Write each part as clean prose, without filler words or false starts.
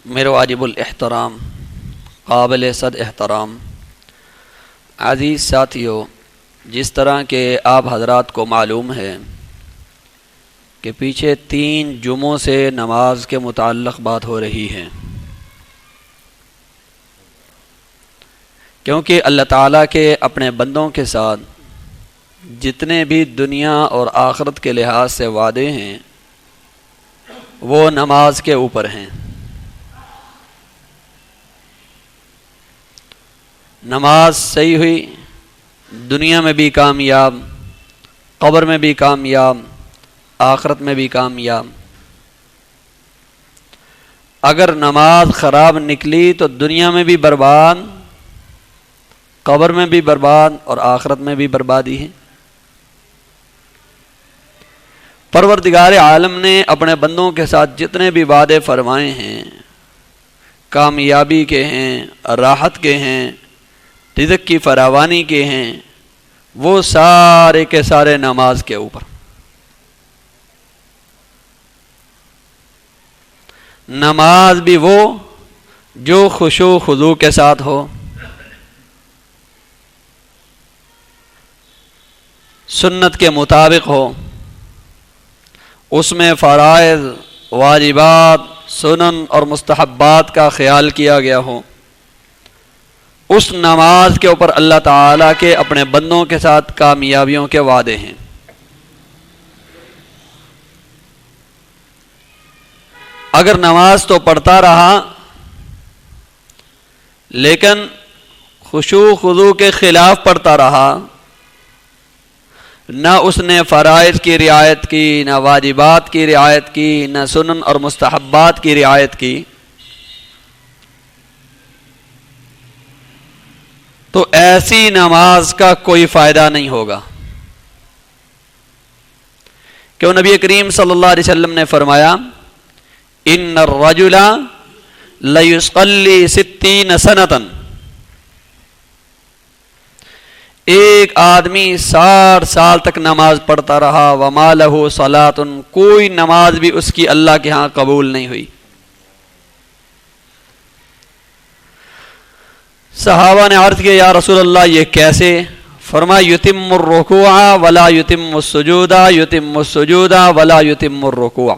میرے واجب الاحترام قابل صد احترام عزیز ساتھیو، جس طرح کہ آپ حضرات کو معلوم ہے کہ پیچھے 3 جمعوں سے نماز کے متعلق بات ہو رہی ہے، کیونکہ اللہ تعالیٰ کے اپنے بندوں کے ساتھ جتنے بھی دنیا اور آخرت کے لحاظ سے وعدے ہیں وہ نماز کے اوپر ہیں۔ نماز صحیح ہوئی، دنیا میں بھی کامیاب، قبر میں بھی کامیاب، آخرت میں بھی کامیاب۔ اگر نماز خراب نکلی تو دنیا میں بھی برباد، قبر میں بھی برباد اور آخرت میں بھی بربادی ہے۔ پروردگار عالم نے اپنے بندوں کے ساتھ جتنے بھی وعدے فرمائے ہیں، کامیابی کے ہیں، راحت کے ہیں، رزق کی فراوانی کے ہیں، وہ سارے کے سارے نماز کے اوپر۔ نماز بھی وہ جو خشوع خضوع کے ساتھ ہو، سنت کے مطابق ہو، اس میں فرائض، واجبات، سنن اور مستحبات کا خیال کیا گیا ہو۔ اس نماز کے اوپر اللہ تعالیٰ کے اپنے بندوں کے ساتھ کامیابیوں کے وعدے ہیں۔ اگر نماز تو پڑھتا رہا لیکن خشوع خضوع کے خلاف پڑھتا رہا، نہ اس نے فرائض کی رعایت کی، نہ واجبات کی رعایت کی، نہ سنن اور مستحبات کی رعایت کی، تو ایسی نماز کا کوئی فائدہ نہیں ہوگا۔ کیوں نبی کریم صلی اللہ علیہ وسلم نے فرمایا ان الرجل لیصلی 60 سنۃ، ایک آدمی 60 سال تک نماز پڑھتا رہا، وما لہ صلاۃ، کوئی نماز بھی اس کی اللہ کے ہاں قبول نہیں ہوئی۔ صحابہ نے عرض کیا یا رسول اللہ یہ کیسے؟ فرمایا یتم الرکوع ولا یتم السجود، یتم السجود ولا یتم الرکوع۔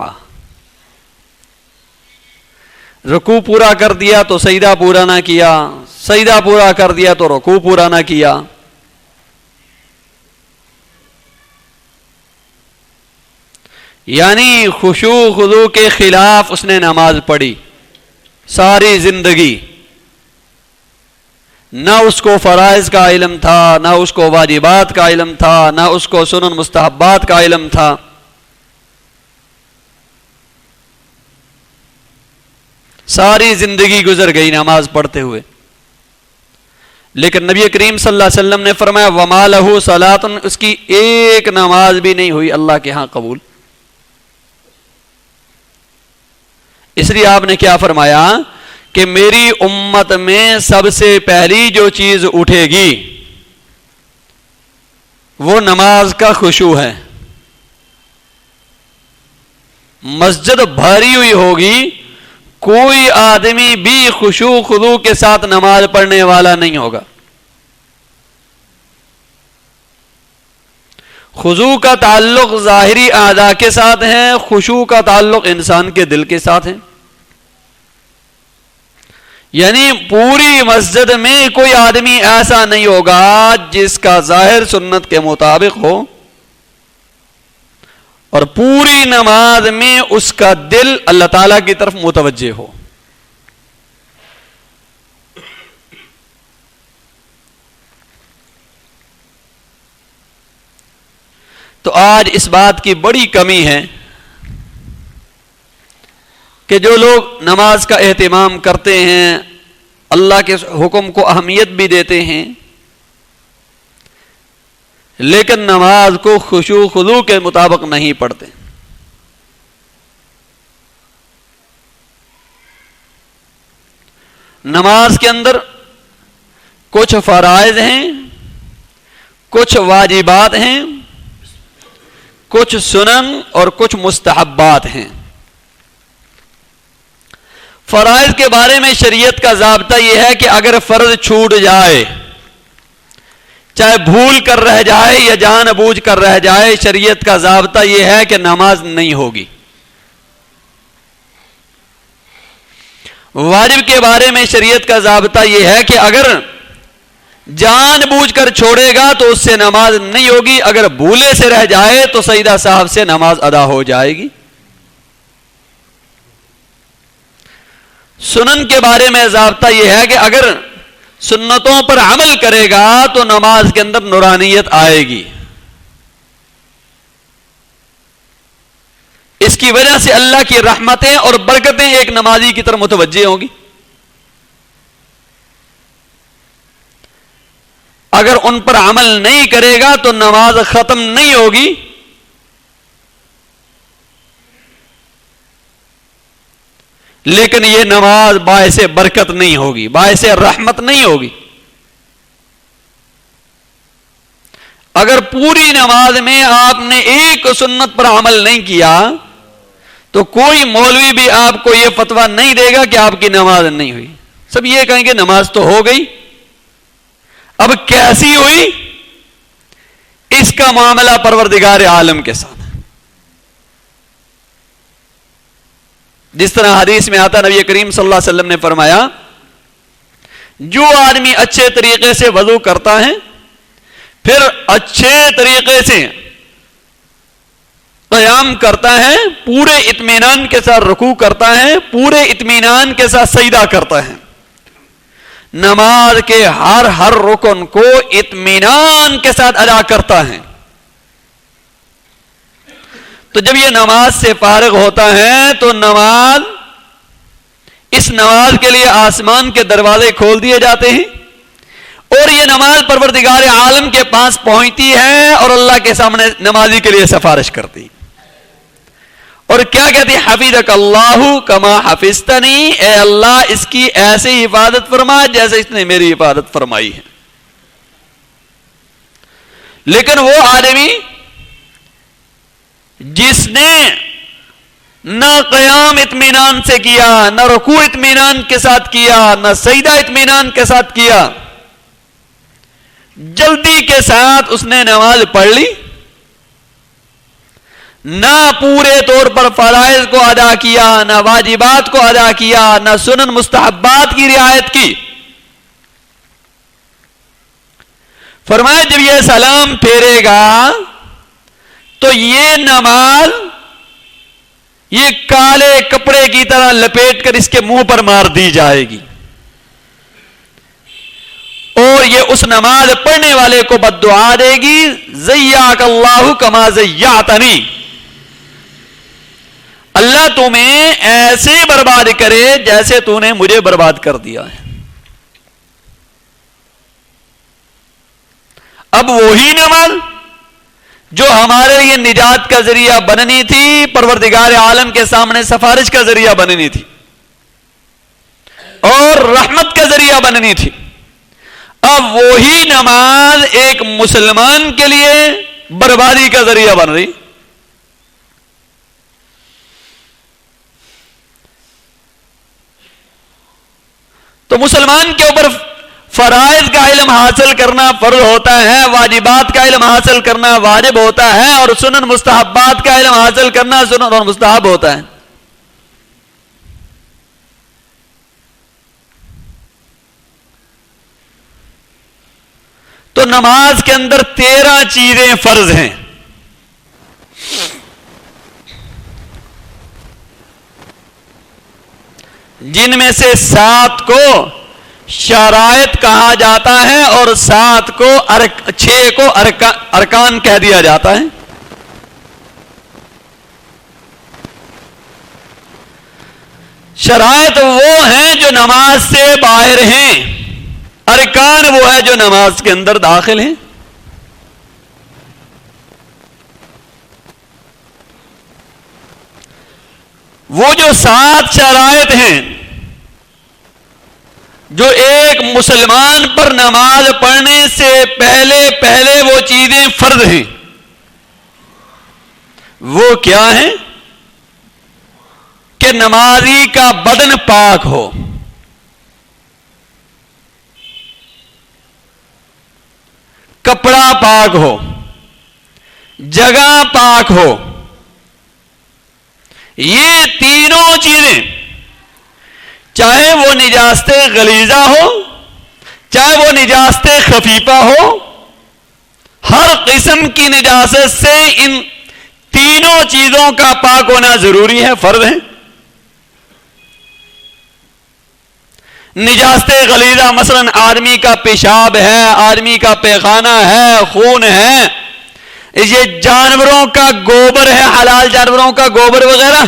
رکوع پورا کر دیا تو سجدہ پورا نہ کیا، سجدہ پورا کر دیا تو رکوع پورا نہ کیا۔ یعنی خشوع خضوع کے خلاف اس نے نماز پڑھی ساری زندگی، نہ اس کو فرائض کا علم تھا، نہ اس کو واجبات کا علم تھا، نہ اس کو سنن مستحبات کا علم تھا۔ ساری زندگی گزر گئی نماز پڑھتے ہوئے، لیکن نبی کریم صلی اللہ علیہ وسلم نے فرمایا وما لہ صلاۃ، اس کی ایک نماز بھی نہیں ہوئی اللہ کے ہاں قبول۔ اس لیے آپ نے کیا فرمایا کہ میری امت میں سب سے پہلی جو چیز اٹھے گی وہ نماز کا خشوع ہے۔ مسجد بھری ہوئی ہوگی، کوئی آدمی بھی خشوع خضوع کے ساتھ نماز پڑھنے والا نہیں ہوگا۔ خضوع کا تعلق ظاہری اعضاء کے ساتھ ہے، خشوع کا تعلق انسان کے دل کے ساتھ ہے۔ یعنی پوری مسجد میں کوئی آدمی ایسا نہیں ہوگا جس کا ظاہر سنت کے مطابق ہو اور پوری نماز میں اس کا دل اللہ تعالیٰ کی طرف متوجہ ہو۔ تو آج اس بات کی بڑی کمی ہے کہ جو لوگ نماز کا اہتمام کرتے ہیں، اللہ کے حکم کو اہمیت بھی دیتے ہیں، لیکن نماز کو خشوع خضوع کے مطابق نہیں پڑھتے۔ نماز کے اندر کچھ فرائض ہیں، کچھ واجبات ہیں، کچھ سنن اور کچھ مستحبات ہیں۔ فرائض کے بارے میں شریعت کا ضابطہ یہ ہے کہ اگر فرض چھوٹ جائے، چاہے بھول کر رہ جائے یا جان بوجھ کر رہ جائے، شریعت کا ضابطہ یہ ہے کہ نماز نہیں ہوگی۔ واجب کے بارے میں شریعت کا ضابطہ یہ ہے کہ اگر جان بوجھ کر چھوڑے گا تو اس سے نماز نہیں ہوگی، اگر بھولے سے رہ جائے تو سجدہ صاحب سے نماز ادا ہو جائے گی۔ سنن کے بارے میں ضابطہ یہ ہے کہ اگر سنتوں پر عمل کرے گا تو نماز کے اندر نورانیت آئے گی، اس کی وجہ سے اللہ کی رحمتیں اور برکتیں ایک نمازی کی طرف متوجہ ہوں گی۔ اگر ان پر عمل نہیں کرے گا تو نماز ختم نہیں ہوگی۔ لیکن یہ نماز باعث برکت نہیں ہوگی، باعث رحمت نہیں ہوگی۔ اگر پوری نماز میں آپ نے ایک سنت پر عمل نہیں کیا تو کوئی مولوی بھی آپ کو یہ فتویٰ نہیں دے گا کہ آپ کی نماز نہیں ہوئی، سب یہ کہیں گے نماز تو ہو گئی، اب کیسی ہوئی اس کا معاملہ پروردگار عالم کے ساتھ۔ جس طرح حدیث میں آتا نبی کریم صلی اللہ علیہ وسلم نے فرمایا، جو آدمی اچھے طریقے سے وضو کرتا ہے، پھر اچھے طریقے سے قیام کرتا ہے، پورے اطمینان کے ساتھ رکوع کرتا ہے، پورے اطمینان کے ساتھ سجدہ کرتا ہے، نماز کے ہر رکن کو اطمینان کے ساتھ ادا کرتا ہے، تو جب یہ نماز سے فارغ ہوتا ہے تو اس نماز کے لیے آسمان کے دروازے کھول دیے جاتے ہیں اور یہ نماز پروردگار عالم کے پاس پہنچتی ہے اور اللہ کے سامنے نمازی کے لیے سفارش کرتی اور کیا کہتی، حفظک اللہ کما حفظتنی، اے اللہ اس کی ایسے حفاظت فرما جیسے اس نے میری حفاظت فرمائی ہے۔ لیکن وہ آدمی جس نے نہ قیام اطمینان سے کیا، نہ رکوع اطمینان کے ساتھ کیا، نہ سجدہ اطمینان کے ساتھ کیا، جلدی کے ساتھ اس نے نماز پڑھ لی، نہ پورے طور پر فرائض کو ادا کیا، نہ واجبات کو ادا کیا، نہ سنن مستحبات کی رعایت کی، فرمایا جب یہ سلام پھیرے گا تو یہ نماز یہ کالے کپڑے کی طرح لپیٹ کر اس کے منہ پر مار دی جائے گی اور یہ اس نماز پڑھنے والے کو بد دعا دے گی، زیاک اللہ کما زیاتنی، اللہ تمہیں ایسے برباد کرے جیسے تو نے مجھے برباد کر دیا ہے۔ اب وہی نماز جو ہمارے لیے نجات کا ذریعہ بننی تھی، پروردگار عالم کے سامنے سفارش کا ذریعہ بننی تھی اور رحمت کا ذریعہ بننی تھی، اب وہی نماز ایک مسلمان کے لیے بربادی کا ذریعہ بن رہی۔ تو مسلمان کے اوپر فرائض کا علم حاصل کرنا فرض ہوتا ہے، واجبات کا علم حاصل کرنا واجب ہوتا ہے اور سنن مستحبات کا علم حاصل کرنا سنن اور مستحب ہوتا ہے۔ تو نماز کے اندر 13 چیزیں فرض ہیں، جن میں سے 7 کو شرائط کہا جاتا ہے اور 6 کو ارکان کہہ دیا جاتا ہے۔ شرائط وہ ہیں جو نماز سے باہر ہیں، ارکان وہ ہے جو نماز کے اندر داخل ہیں۔ وہ جو 7 شرائط ہیں جو ایک مسلمان پر نماز پڑھنے سے پہلے وہ چیزیں فرض ہیں، وہ کیا ہیں کہ نمازی کا بدن پاک ہو، کپڑا پاک ہو، جگہ پاک ہو. یہ تینوں چیزیں، چاہے وہ نجاست غلیظہ ہو، چاہے وہ نجاست خفیفہ ہو، ہر قسم کی نجاست سے ان تینوں چیزوں کا پاک ہونا ضروری ہے، فرض ہے. نجاست غلیظہ مثلا آدمی کا پیشاب ہے، آدمی کا پیخانہ ہے، خون ہے، یہ جانوروں کا گوبر ہے، حلال جانوروں کا گوبر وغیرہ،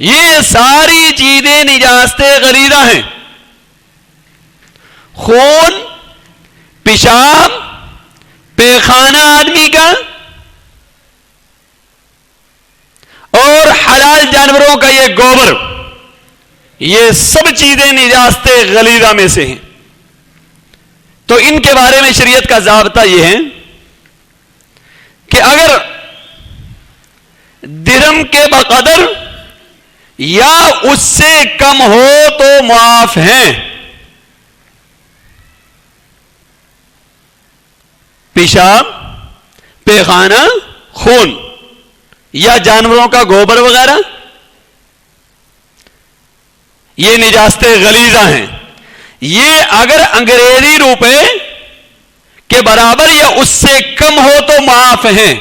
یہ ساری چیزیں نجاست غلیظہ ہیں. خون، پیشاب، پیخانہ آدمی کا اور حلال جانوروں کا یہ گوبر، یہ سب چیزیں نجاست غلیظہ میں سے ہیں. تو ان کے بارے میں شریعت کا ضابطہ یہ ہے کہ اگر درہم کے بقدر یا اس سے کم ہو تو معاف ہیں. پیشاب، پیخانہ، خون یا جانوروں کا گوبر وغیرہ، یہ نجاست غلیظہ ہیں. یہ اگر انگریزی روپے کے برابر یا اس سے کم ہو تو معاف ہیں.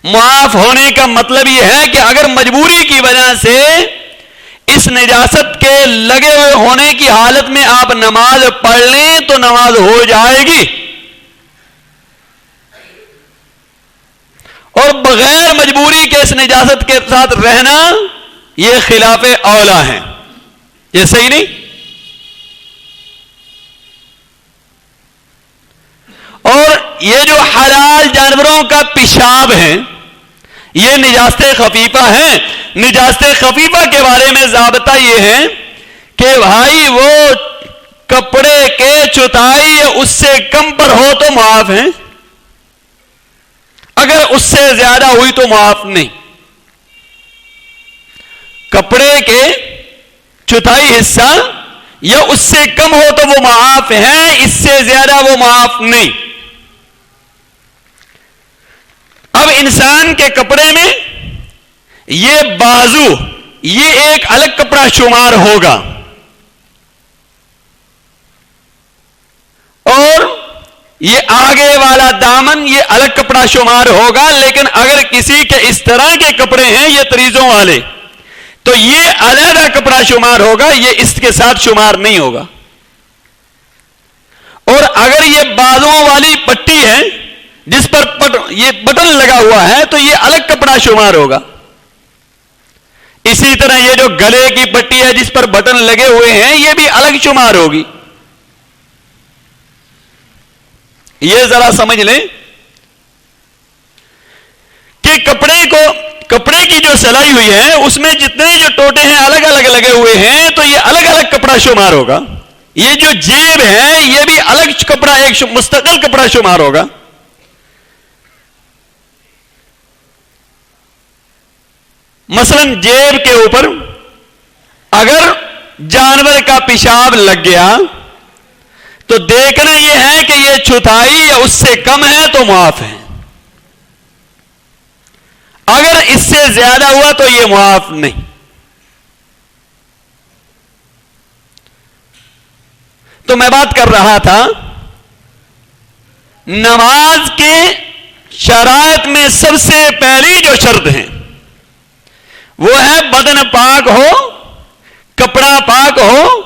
معاف ہونے کا مطلب یہ ہے کہ اگر مجبوری کی وجہ سے اس نجاست کے لگے ہوئے ہونے کی حالت میں آپ نماز پڑھ لیں تو نماز ہو جائے گی، اور بغیر مجبوری کے اس نجاست کے ساتھ رہنا یہ خلاف اولا ہے، یہ صحیح نہیں. اور یہ جو حلال جانوروں کا پیشاب ہے یہ نجاست خفیفہ ہیں. نجاست خفیفہ کے بارے میں ضابطہ یہ ہے کہ بھائی وہ کپڑے کے چوتھائی اس سے کم پر ہو تو معاف ہیں، اگر اس سے زیادہ ہوئی تو معاف نہیں. کپڑے کے چوتھائی حصہ یا اس سے کم ہو تو وہ معاف ہیں، اس سے زیادہ وہ معاف نہیں. اب انسان کے کپڑے میں یہ بازو یہ ایک الگ کپڑا شمار ہوگا، اور یہ آگے والا دامن یہ الگ کپڑا شمار ہوگا. لیکن اگر کسی کے اس طرح کے کپڑے ہیں یہ تریزوں والے تو یہ علیحدہ کپڑا شمار ہوگا، یہ اس کے ساتھ شمار نہیں ہوگا. اور اگر یہ بازوؤں والی پٹی ہے جس پر یہ بٹن لگا ہوا ہے تو یہ الگ کپڑا شمار ہوگا. اسی طرح یہ جو گلے کی پٹی ہے جس پر بٹن لگے ہوئے ہیں یہ بھی الگ شمار ہوگی. یہ ذرا سمجھ لیں کہ کپڑے کی جو سلائی ہوئی ہے اس میں جتنے جو ٹوٹے ہیں الگ الگ لگے ہوئے ہیں تو یہ الگ الگ کپڑا شمار ہوگا. یہ جو جیب ہے یہ بھی الگ کپڑا، ایک مستقل کپڑا شمار ہوگا. مثلا جیب کے اوپر اگر جانور کا پیشاب لگ گیا تو دیکھنا یہ ہے کہ یہ چوتھائی یا اس سے کم ہے تو معاف ہے، اگر اس سے زیادہ ہوا تو یہ معاف نہیں. تو میں بات کر رہا تھا نماز کے شرائط میں سب سے پہلی جو شرط ہے وہ ہے بدن پاک ہو، کپڑا پاک ہو،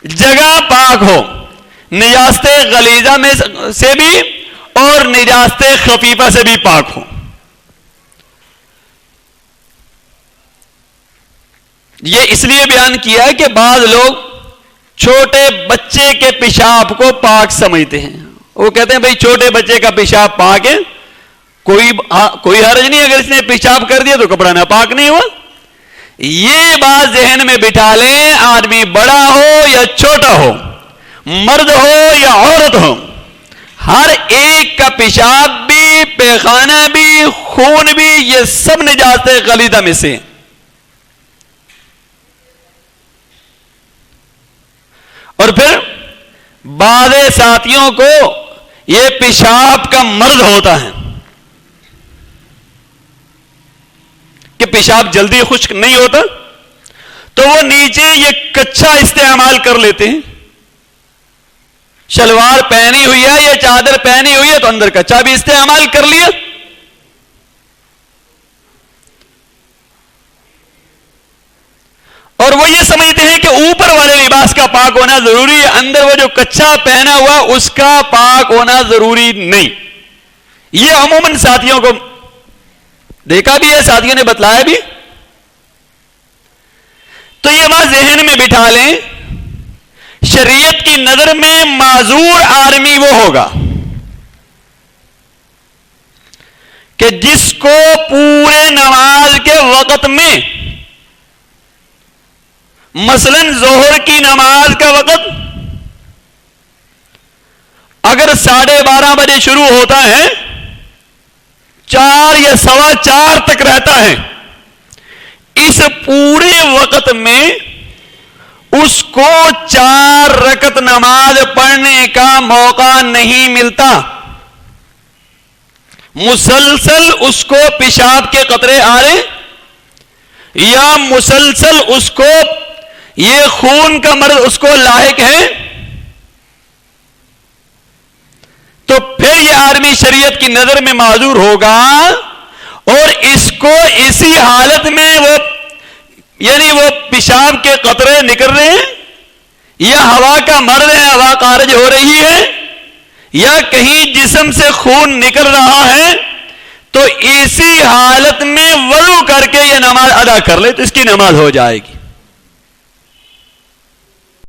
جگہ پاک ہو، نجاست غلیظہ میں سے بھی اور نجاست خفیفہ سے بھی پاک ہو. یہ اس لیے بیان کیا ہے کہ بعض لوگ چھوٹے بچے کے پیشاب کو پاک سمجھتے ہیں. وہ کہتے ہیں بھئی چھوٹے بچے کا پیشاب پاک ہے، کوئی حرج نہیں، اگر اس نے پیشاب کر دیا تو کپڑا نہ پاک نہیں ہوا. یہ بات ذہن میں بٹھا لیں، آدمی بڑا ہو یا چھوٹا ہو، مرد ہو یا عورت ہو، ہر ایک کا پیشاب بھی، پیخانہ بھی، خون بھی، یہ سب نجاستیں غلیظہ میں سے ہیں۔ اور پھر بعض ساتھیوں کو یہ پیشاب کا مرض ہوتا ہے کہ پیشاب جلدی خشک نہیں ہوتا، تو وہ نیچے یہ کچا استعمال کر لیتے ہیں۔ شلوار پہنی ہوئی ہے یا چادر پہنی ہوئی ہے تو اندر کچا بھی استعمال کر لیا۔ اور وہ یہ سمجھتے ہیں کہ اوپر والے لباس کا پاک ہونا ضروری ہے، اندر وہ جو کچا پہنا ہوا اس کا پاک ہونا ضروری نہیں۔ یہ عموماً ساتھیوں کو دیکھا بھی ہے، ساتھیوں نے بتلایا بھی۔ تو یہ بات ذہن میں بٹھا لیں، شریعت کی نظر میں معذور آدمی وہ ہوگا کہ جس کو پورے نماز کے وقت میں، مثلا ظہر کی نماز کا وقت اگر 12:30 بجے شروع ہوتا ہے، 4 یا 4:15 تک رہتا ہے، اس پورے وقت میں اس کو 4 رکعت نماز پڑھنے کا موقع نہیں ملتا، مسلسل اس کو پیشاب کے قطرے آ رہے یا مسلسل اس کو یہ خون کا مرض اس کو لاحق ہے، تو پھر یہ آدمی شریعت کی نظر میں معذور ہوگا، اور اس کو اسی حالت میں وہ پیشاب کے قطرے نکل رہے ہیں یا ہوا کا مرض ہے، ہوا خارج ہو رہی ہے، یا کہیں جسم سے خون نکل رہا ہے، تو اسی حالت میں وضو کر کے یہ نماز ادا کر لے تو اس کی نماز ہو جائے گی۔